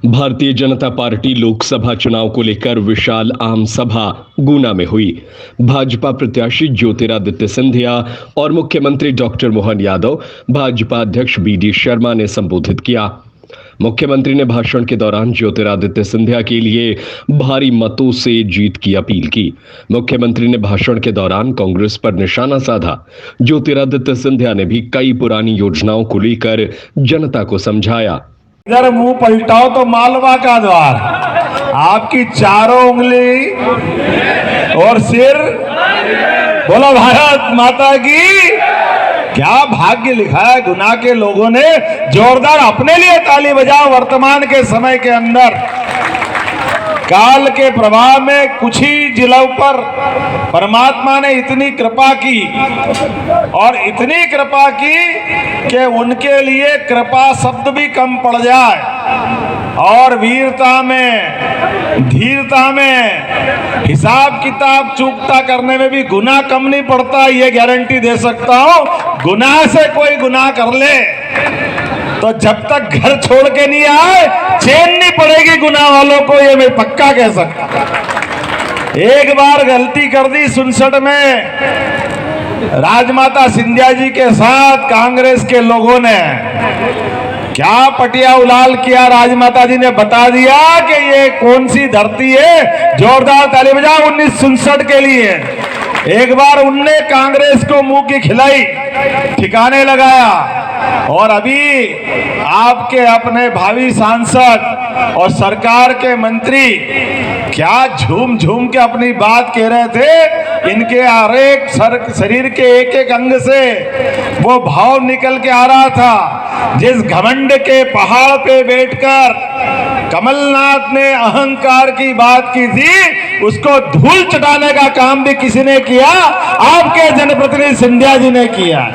Bharatiya Janata party Lok Sabha चुनाव को लेकर विशाल आम सभा गुना में हुई। भाजपा प्रत्याशी ज्योतिरादित्य सिंधिया और मुख्यमंत्री डॉक्टर मोहन यादव, भाजपा अध्यक्ष बीडी शर्मा ने संबोधित किया। मुख्यमंत्री ने भाषण के दौरान ज्योतिरादित्य सिंधिया के लिए भारी मतों से जीत की अपील की। मुख्यमंत्री ने भाषण के दौरान कांग्रेस पर निशाना साधा। ज्योतिरादित्य सिंधिया ने भी कई पुरानी योजनाओं को लेकर जनता को समझाया। इधर मुंह पलटाओ तो मालवा का द्वार, आपकी चारों उंगली और सिर, बोलो भारत माता की। क्या भाग्य लिखा है गुना के लोगों ने। जोरदार अपने लिए ताली बजाओ। वर्तमान के समय के अंदर काल के प्रभाव में कुछ ही जिलों पर परमात्मा ने इतनी कृपा की और इतनी कृपा की कि उनके लिए कृपा शब्द भी कम पड़ जाए और वीरता में, धीरता में, हिसाब किताब चूकता करने में भी गुनाह कम नहीं पड़ता। ये गारंटी दे सकता हूं। गुनाह से कोई गुनाह कर ले तो जब तक घर छोड़ के नहीं आए चैन नहीं पड़ेगी गुनाह वालों को। ये मैं पक्का कह सकता। एक बार गलती कर दी 67 में राजमाता सिंधिया जी के साथ कांग्रेस के लोगों ने। क्या पटिया उलाल किया। राजमाता जी ने बता दिया कि ये कौन सी धरती है। जोरदार ताली बजाओ 1967 के लिए। एक बार उनने कांग्रेस को मुंह की खिलाई, ठिकाने लगाया। और अभी आपके अपने भावी सांसद और सरकार के मंत्री क्या झूम झूम के अपनी बात कह रहे थे। इनके हर एक शरीर के एक एक अंग से वो भाव निकल के आ रहा था। जिस घमंड के पहाड़ पे बैठकर कमलनाथ ने अहंकार की बात की थी, उसको धूल चटाने का काम भी किसी ने किया। आपके जनप्रतिनिधि सिंधिया जी ने किया।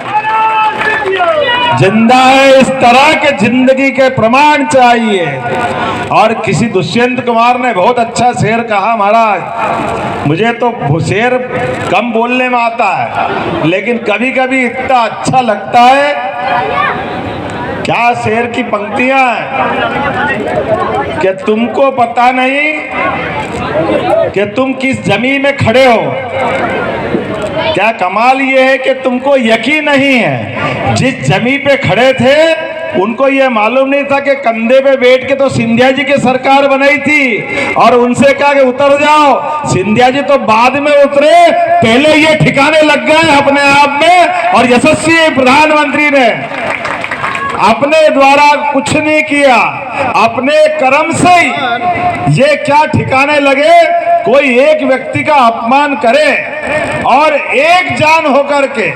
जिंदा है इस तरह के जिंदगी के प्रमाण चाहिए। और किसी दुष्यंत कुमार ने बहुत अच्छा शेर कहा महाराज। मुझे तो शेर कम बोलने में आता है लेकिन कभी कभी इतना अच्छा लगता है। क्या शेर की पंक्तियां हैं कि तुमको पता नहीं कि तुम किस जमीन में खड़े हो। क्या कमाल ये है कि तुमको यकीन नहीं है जिस जमीन पे खड़े थे उनको ये मालूम नहीं था कि कंधे पे बैठ के तो सिंधिया जी की सरकार बनाई थी और उनसे कहा कि उतर जाओ। सिंधिया जी तो बाद में उतरे, पहले ये ठिकाने लग गए अपने आप में। और यशस्वी प्रधानमंत्री ने अपने द्वारा कुछ नहीं किया, अपने कर्म से ही ये क्या ठिकाने लगे। कोई एक व्यक्ति का अपमान करे और एक जान होकर के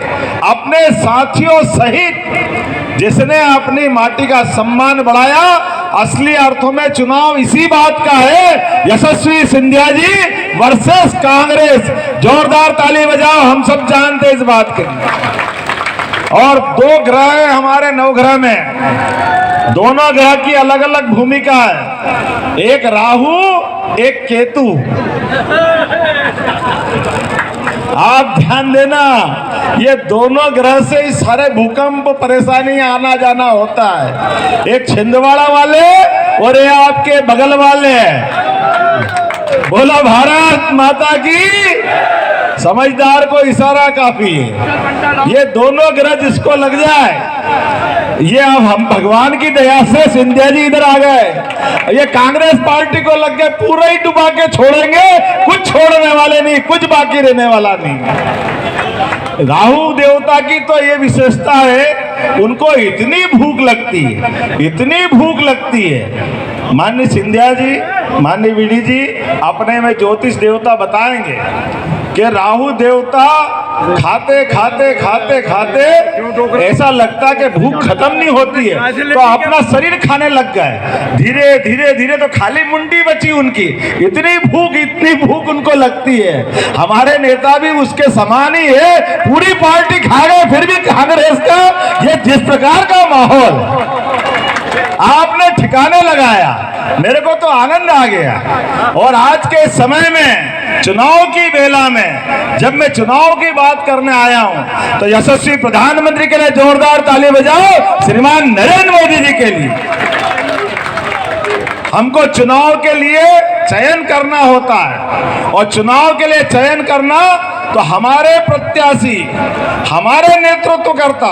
अपने साथियों सहित जिसने अपनी माटी का सम्मान बढ़ाया। असली अर्थों में चुनाव इसी बात का है। यशस्वी सिंधिया जी वर्सेस कांग्रेस। जोरदार ताली बजाओ। हम सब जानते इस बात के। और दो ग्रह है हमारे नवग्रह में। दोनों ग्रह की अलग अलग भूमिका है। एक राहु, एक केतु। आप ध्यान देना, ये दोनों ग्रह से ही सारे भूकंप परेशानी आना जाना होता है। एक छिंदवाड़ा वाले और ये आपके बगल वाले। बोला भारत माता की। समझदार को इशारा काफी है। ये दोनों ग्रह जिसको लग जाए, ये अब हम भगवान की दया से सिंधिया जी इधर आ गए। ये कांग्रेस पार्टी को लग गए, पूरा ही डुबा के छोड़ेंगे। कुछ छोड़ने वाले नहीं, कुछ बाकी रहने वाला नहीं। राहु देवता की तो ये विशेषता है, उनको इतनी भूख लगती है, इतनी भूख लगती है। माननीय सिंधिया जी, माननीय बीडी जी अपने में ज्योतिष देवता बताएंगे कि राहु देवता खाते खाते खाते खाते ऐसा लगता कि भूख खत्म नहीं होती है तो अपना शरीर खाने लग गए। धीरे धीरे धीरे तो खाली मुंडी बची उनकी। इतनी भूख उनको लगती है। हमारे नेता भी उसके समान ही है। पूरी पार्टी खा गए फिर भी कांग्रेस का ये जिस प्रकार का माहौल आपने ठिकाने लगाया, मेरे को तो आनंद आ गया। और आज के समय में चुनाव की बेला में जब मैं चुनाव की बात करने आया हूं तो यशस्वी प्रधानमंत्री के लिए जोरदार ताली बजाओ। श्रीमान नरेंद्र मोदी जी के लिए हमको चुनाव के लिए चयन करना होता है, और चुनाव के लिए चयन करना तो हमारे प्रत्याशी, हमारे नेतृत्वकर्ता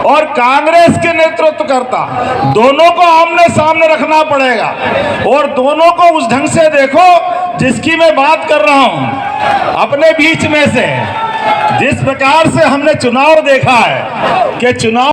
और कांग्रेस के नेतृत्वकर्ता दोनों को आमने सामने रखना पड़ेगा, और दोनों को उस ढंग से देखो जिसकी मैं बात कर रहा हूं। अपने बीच में से जिस प्रकार से हमने चुनाव देखा है कि चुनाव